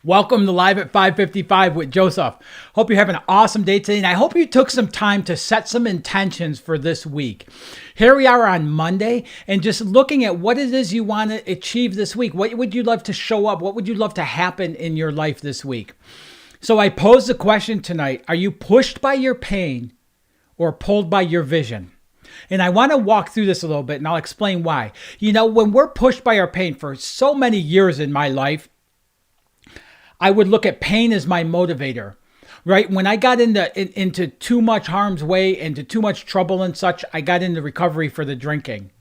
Welcome to Live at 5:55 with Joseph. Hope you're having an awesome day today, and I hope you took some time to set some intentions for this week. Here we are on Monday, and just looking at what it is you want to achieve this week. What would you love to show up? What would you love to happen in your life this week? So I posed the question tonight, are you pushed by your pain or pulled by your vision? And I want to walk through this a little bit, and I'll explain why. You know, when we're pushed by our pain for so many years in my life, I would look at pain as my motivator, right? When I got into too much harm's way, into too much trouble and such, I got into recovery for the drinking,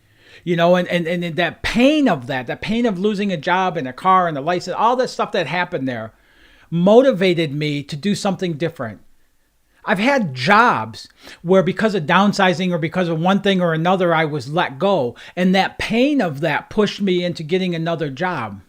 you know, and that pain of that pain of losing a job and a car and a license, all that stuff that happened there motivated me to do something different. I've had jobs where because of downsizing or because of one thing or another, I was let go. And that pain of that pushed me into getting another job.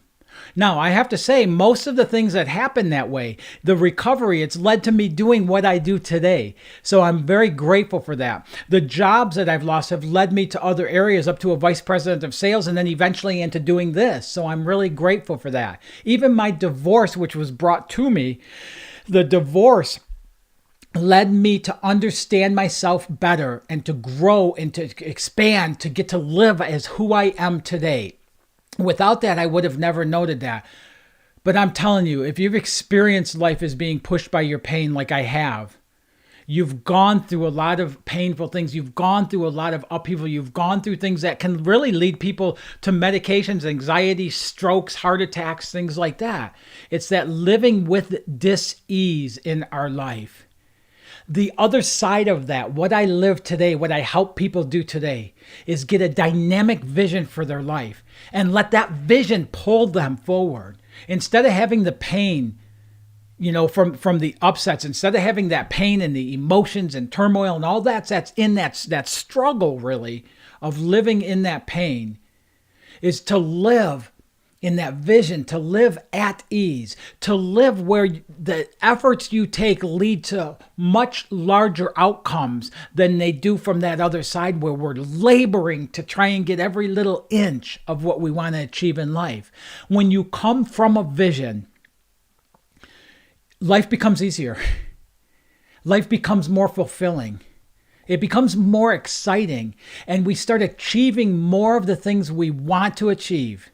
Now, I have to say, most of the things that happen that way, the recovery, it's led to me doing what I do today. So I'm very grateful for that. The jobs that I've lost have led me to other areas, up to a vice president of sales, and then eventually into doing this. So I'm really grateful for that. Even my divorce, which was brought to me, the divorce led me to understand myself better and to grow and to expand, to get to live as who I am today. Without that, I would have never noted that. But I'm telling you, if you've experienced life as being pushed by your pain like I have, you've gone through a lot of painful things. You've gone through a lot of upheaval. You've gone through things that can really lead people to medications, anxiety, strokes, heart attacks, things like that. It's that living with dis-ease in our life. The other side of that, what I live today, what I help people do today, is get a dynamic vision for their life and let that vision pull them forward. Instead of having the pain, you know, from the upsets, instead of having that pain and the emotions and turmoil and all that's in that struggle really of living in that pain, is to live in that vision, to live at ease, to live where the efforts you take lead to much larger outcomes than they do from that other side where we're laboring to try and get every little inch of what we want to achieve in life. When you come from a vision, life becomes easier. Life becomes more fulfilling. It becomes more exciting, and we start achieving more of the things we want to achieve.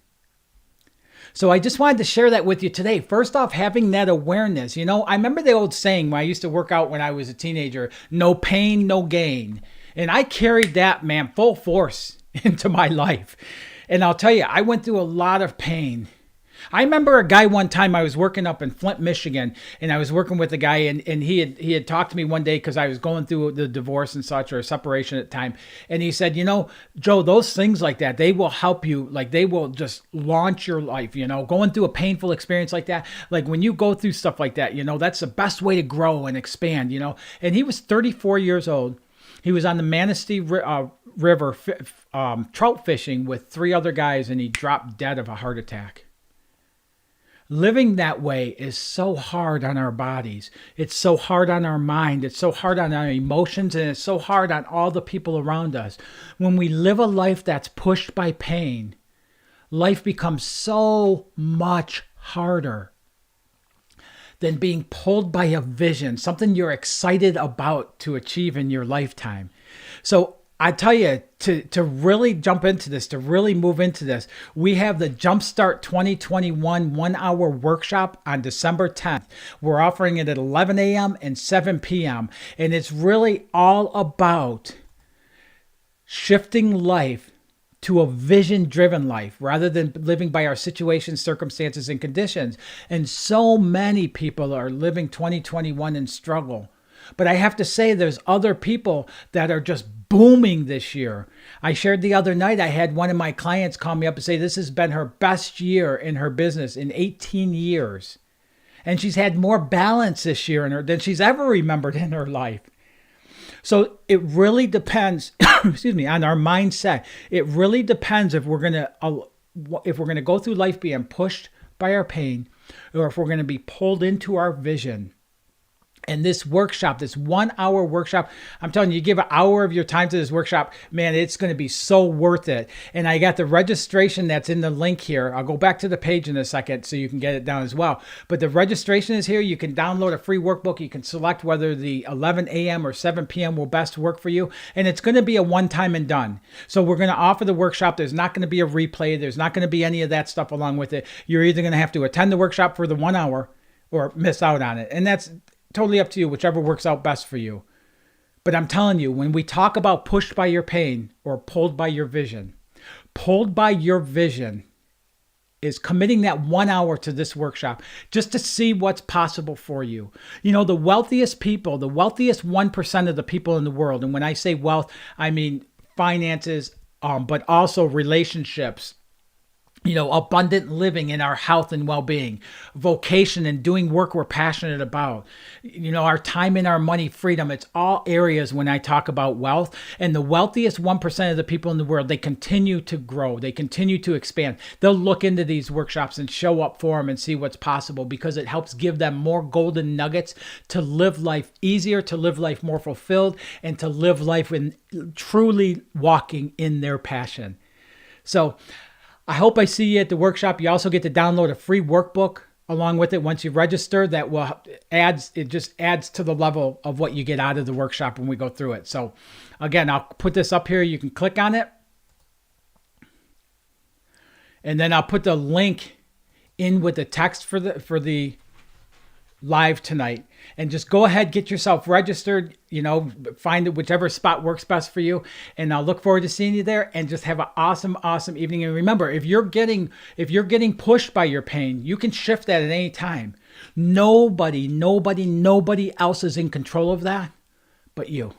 So I just wanted to share that with you today. First off, having that awareness. You know, I remember the old saying when I used to work out when I was a teenager, no pain, no gain. And I carried that, man, full force into my life. And I'll tell you, I went through a lot of pain. I remember a guy one time, I was working up in Flint, Michigan, and I was working with a guy, and he had talked to me one day because I was going through the divorce and such, or separation at the time. And he said, you know, Joe, those things like that, they will help you. Like, they will just launch your life, you know, going through a painful experience like that. Like, when you go through stuff like that, you know, that's the best way to grow and expand, you know. And he was 34 years old. He was on the Manistee River trout fishing with 3 other guys, and he dropped dead of a heart attack. Living that way is so hard on our bodies. It's so hard on our mind. It's so hard on our emotions, and it's so hard on all the people around us. When we live a life that's pushed by pain, life becomes so much harder than being pulled by a vision, something you're excited about to achieve in your lifetime. So I tell you, to really jump into this, to really move into this, we have the JumpStart 2021 1-hour workshop on December 10th. We're offering it at 11 a.m. and 7 p.m. And it's really all about shifting life to a vision-driven life rather than living by our situations, circumstances, and conditions. And so many people are living 2021 in struggle. But I have to say, there's other people that are just booming this year. I shared the other night, I had one of my clients call me up and say this has been her best year in her business in 18 years. And she's had more balance this year in her than she's ever remembered in her life. So it really depends, excuse me, on our mindset. It really depends if we're gonna go through life being pushed by our pain, or if we're gonna be pulled into our vision And this workshop, this 1 hour workshop, I'm telling you, you give an hour of your time to this workshop, man, it's going to be so worth it. And I got the registration that's in the link here. I'll go back to the page in a second so you can get it down as well. But the registration is here. You can download a free workbook. You can select whether the 11 a.m. or 7 p.m. will best work for you. And it's going to be a one-time and done. So we're going to offer the workshop. There's not going to be a replay. There's not going to be any of that stuff along with it. You're either going to have to attend the workshop for the 1 hour or miss out on it. And that's totally up to you, whichever works out best for you. But I'm telling you, when we talk about pushed by your pain or pulled by your vision is committing that 1 hour to this workshop just to see what's possible for you. You know, the wealthiest people, the wealthiest 1% of the people in the world, and when I say wealth, I mean finances, but also relationships, you know, abundant living in our health and well-being, vocation and doing work we're passionate about, you know, our time and our money, freedom. It's all areas when I talk about wealth. And the wealthiest 1% of the people in the world, they continue to grow. They continue to expand. They'll look into these workshops and show up for them and see what's possible because it helps give them more golden nuggets to live life easier, to live life more fulfilled, and to live life in truly walking in their passion. So I hope I see you at the workshop. You also get to download a free workbook along with it once you register. That just adds to the level of what you get out of the workshop when we go through it. So again, I'll put this up here. You can click on it. And then I'll put the link in with the text for the live tonight. And just go ahead, get yourself registered, you know, find whichever spot works best for you. And I'll look forward to seeing you there and just have an awesome, awesome evening. And remember, if you're getting pushed by your pain, you can shift that at any time. Nobody else is in control of that but you.